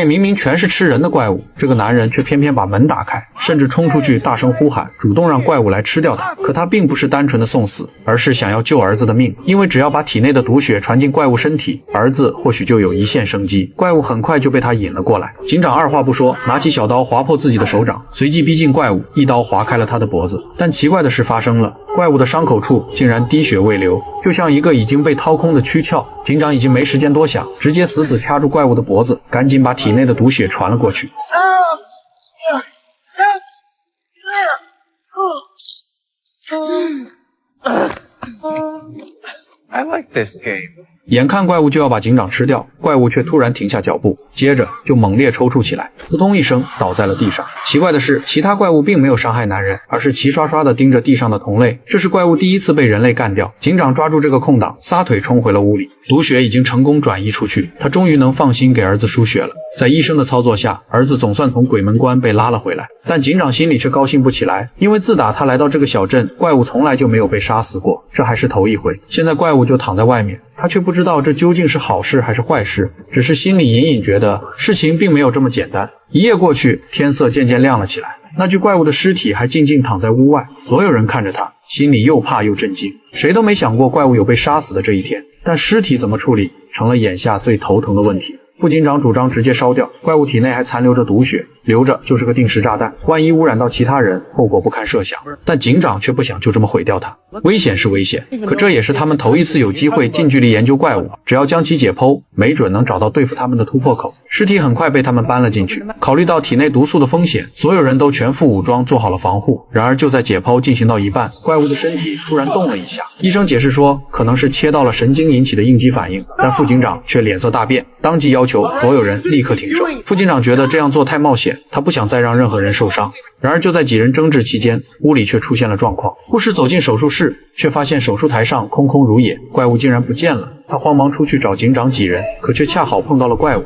明明全是吃人的怪物，这个男人却偏偏把门打开，甚至冲出去大声呼喊，主动让怪物来吃掉他。可他并不是单纯的送死，而是想要救儿子的命，因为只要把体内的毒血传进怪物身体，儿子或许就有一线生机。怪物很快就被他引了过来，警长二话不说，拿起小刀划破自己的手掌，随即逼近怪物，一刀划开了他的脖子。但奇怪的事发生了，怪物的伤口处竟然滴血未流，就像一个已经被掏空的躯壳。警长已经没时间多想，直接死死掐住怪物的脖子，赶紧把体内的毒血传了过去。I like this game. 眼看怪物就要把警长吃掉，怪物却突然停下脚步，接着就猛烈抽搐起来，扑通一声倒在了地上。奇怪的是，其他怪物并没有伤害男人，而是齐刷刷地盯着地上的同类。这是怪物第一次被人类干掉。警长抓住这个空档，撒腿冲回了屋里。毒血已经成功转移出去，他终于能放心给儿子输血了。在医生的操作下，儿子总算从鬼门关被拉了回来。但警长心里却高兴不起来，因为自打他来到这个小镇，怪物从来就没有被杀死过，这还是头一回。现在怪物就躺在外面，他却不知道这究竟是好事还是坏事，只是心里隐隐觉得事情并没有这么简单。一夜过去，天色渐渐亮了起来，那具怪物的尸体还静静躺在屋外，所有人看着他，心里又怕又震惊。谁都没想过怪物有被杀死的这一天，但尸体怎么处理，成了眼下最头疼的问题。副警长主张直接烧掉，怪物体内还残留着毒血，留着就是个定时炸弹，万一污染到其他人，后果不堪设想。但警长却不想就这么毁掉它。危险是危险，可这也是他们头一次有机会近距离研究怪物，只要将其解剖，没准能找到对付他们的突破口。尸体很快被他们搬了进去，考虑到体内毒素的风险，所有人都全副武装做好了防护。然而就在解剖进行到一半，怪物的身体突然动了一下，医生解释说可能是切到了神经引起的应激反应，但副警长却脸色大变，当即要求所有人立刻停手。副警长觉得这样做太冒险，他不想再让任何人受伤。然而就在几人争执期间，屋里却出现了状况。护士走进手术室，却发现手术台上空空如也，怪物竟然不见了。他慌忙出去找警长几人，可却恰好碰到了怪物。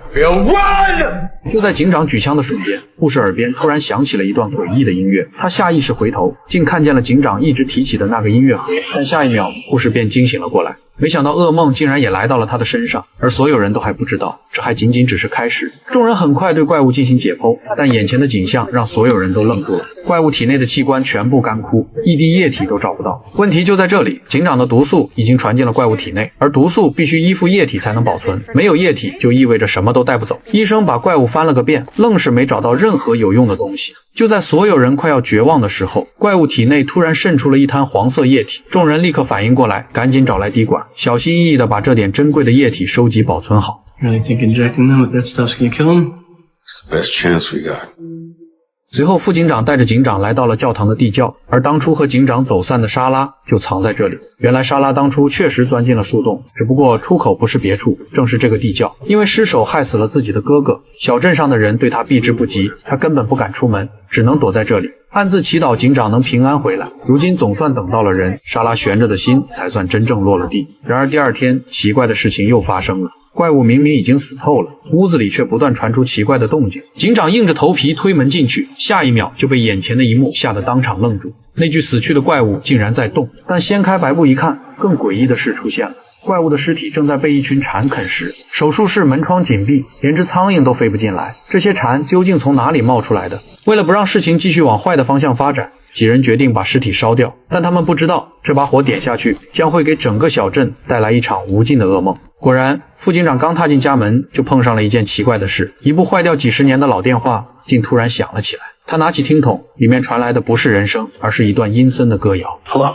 就在警长举枪的瞬间，护士耳边突然响起了一段诡异的音乐，他下意识回头，竟看见了警长一直提起的那个音乐盒。但下一秒，护士便惊醒了过来，没想到噩梦竟然也来到了他的身上，而所有人都还不知道，这还仅仅只是开始。众人很快对怪物进行解剖，但眼前的景象让所有人都愣住了。怪物体内的器官全部干枯，一滴液体都找不到。问题就在这里，警长的毒素已经传进了怪物体内，而毒素必须依附液体才能保存，没有液体就意味着什么都带不走。医生把怪物翻了个遍，愣是没找到任何有用的东西。就在所有人快要绝望的时候，怪物体内突然渗出了一滩黄色液体，众人立刻反应过来，赶紧找来滴管，小心翼翼地把这点珍贵的液体收集保存好。Really think injecting them with that stuff's gonna kill them? It's the best chance we got. 随后副警长带着警长来到了教堂的地窖，而当初和警长走散的莎拉就藏在这里。原来莎拉当初确实钻进了树洞，只不过出口不是别处，正是这个地窖。因为失手害死了自己的哥哥，小镇上的人对他避之不及，他根本不敢出门，只能躲在这里，暗自祈祷警长能平安回来。如今总算等到了人，莎拉悬着的心才算真正落了地。然而第二天，奇怪的事情又发生了。怪物明明已经死透了，屋子里却不断传出奇怪的动静。警长硬着头皮推门进去，下一秒就被眼前的一幕吓得当场愣住。那具死去的怪物竟然在动，但掀开白布一看，更诡异的事出现了。怪物的尸体正在被一群蝉啃食，手术室门窗紧闭，连只苍蝇都飞不进来。这些蝉究竟从哪里冒出来的？为了不让事情继续往坏的方向发展，几人决定把尸体烧掉，但他们不知道这把火点下去将会给整个小镇带来一场无尽的噩梦。果然，副警长刚踏进家门，就碰上了一件奇怪的事，一部坏掉几十年的老电话竟突然响了起来。他拿起听筒，里面传来的不是人声，而是一段阴森的歌谣。Hello?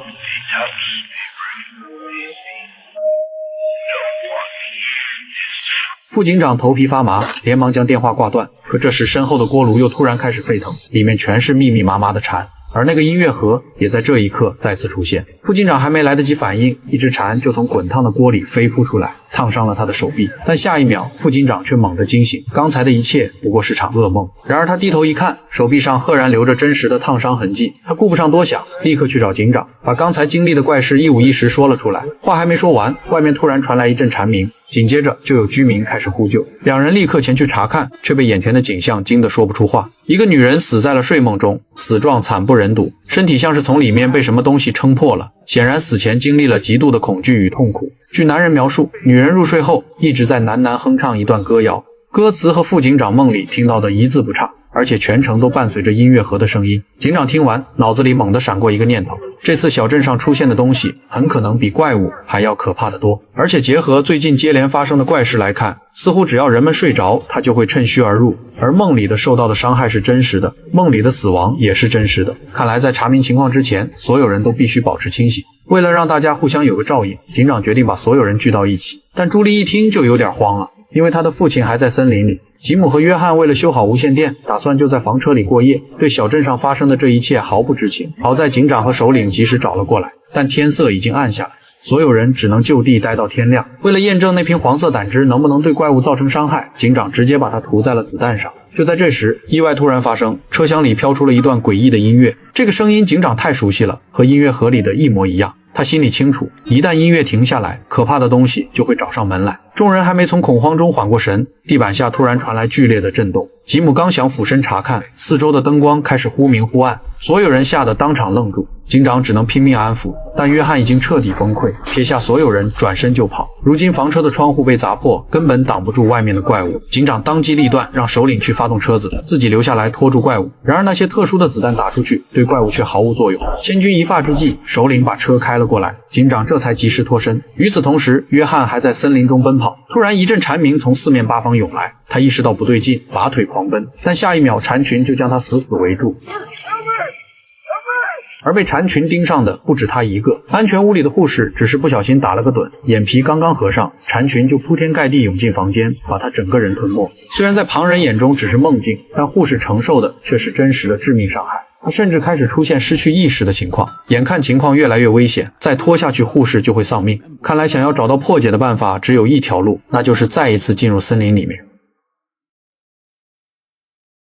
副警长头皮发麻，连忙将电话挂断。可这时身后的锅炉又突然开始沸腾，里面全是密密麻麻的蝉，而那个音乐盒也在这一刻再次出现。副警长还没来得及反应，一只蝉就从滚烫的锅里飞扑出来，烫伤了他的手臂。但下一秒，副警长却猛地惊醒，刚才的一切不过是场噩梦。然而他低头一看，手臂上赫然留着真实的烫伤痕迹。他顾不上多想，立刻去找警长，把刚才经历的怪事一五一十说了出来。话还没说完，外面突然传来一阵蝉鸣，紧接着就有居民开始呼救。两人立刻前去查看，却被眼前的景象惊得说不出话。一个女人死在了睡梦中，死状惨不忍睹，身体像是从里面被什么东西撑破了，显然死前经历了极度的恐惧与痛苦。据男人描述，女人入睡后一直在喃喃哼唱一段歌谣，歌词和副警长梦里听到的一字不差，而且全程都伴随着音乐盒的声音。警长听完，脑子里猛地闪过一个念头，这次小镇上出现的东西很可能比怪物还要可怕得多，而且结合最近接连发生的怪事来看，似乎只要人们睡着，他就会趁虚而入，而梦里的受到的伤害是真实的，梦里的死亡也是真实的。看来在查明情况之前，所有人都必须保持清醒。为了让大家互相有个照应，警长决定把所有人聚到一起。但朱莉一听就有点慌了，因为他的父亲还在森林里。吉姆和约翰为了修好无线电，打算就在房车里过夜，对小镇上发生的这一切毫不知情。好在警长和首领及时找了过来，但天色已经暗下来，所有人只能就地待到天亮。为了验证那瓶黄色胆汁能不能对怪物造成伤害，警长直接把它涂在了子弹上。就在这时，意外突然发生，车厢里飘出了一段诡异的音乐。这个声音警长太熟悉了，和音乐盒里的一模一样。他心里清楚，一旦音乐停下来，可怕的东西就会找上门来。众人还没从恐慌中缓过神，地板下突然传来剧烈的震动。吉姆刚想俯身查看，四周的灯光开始忽明忽暗，所有人吓得当场愣住。警长只能拼命安抚，但约翰已经彻底崩溃，撇下所有人转身就跑。如今房车的窗户被砸破，根本挡不住外面的怪物。警长当机立断，让首领去发动车子，自己留下来拖住怪物。然而那些特殊的子弹打出去，对怪物却毫无作用。千钧一发之际，首领把车开了过来，警长这才及时脱身。与此同时，约翰还在森林中奔跑。突然一阵蝉鸣从四面八方涌来，他意识到不对劲，拔腿狂奔，但下一秒蝉群就将他死死围住。而被蝉群盯上的不止他一个，安全屋里的护士只是不小心打了个盹，眼皮刚刚合上，蝉群就铺天盖地涌进房间，把他整个人吞没。虽然在旁人眼中只是梦境，但护士承受的却是真实的致命伤害。他甚至开始出现失去意识的情况，眼看情况越来越危险，再拖下去护士就会丧命。看来想要找到破解的办法只有一条路，那就是再一次进入森林里面。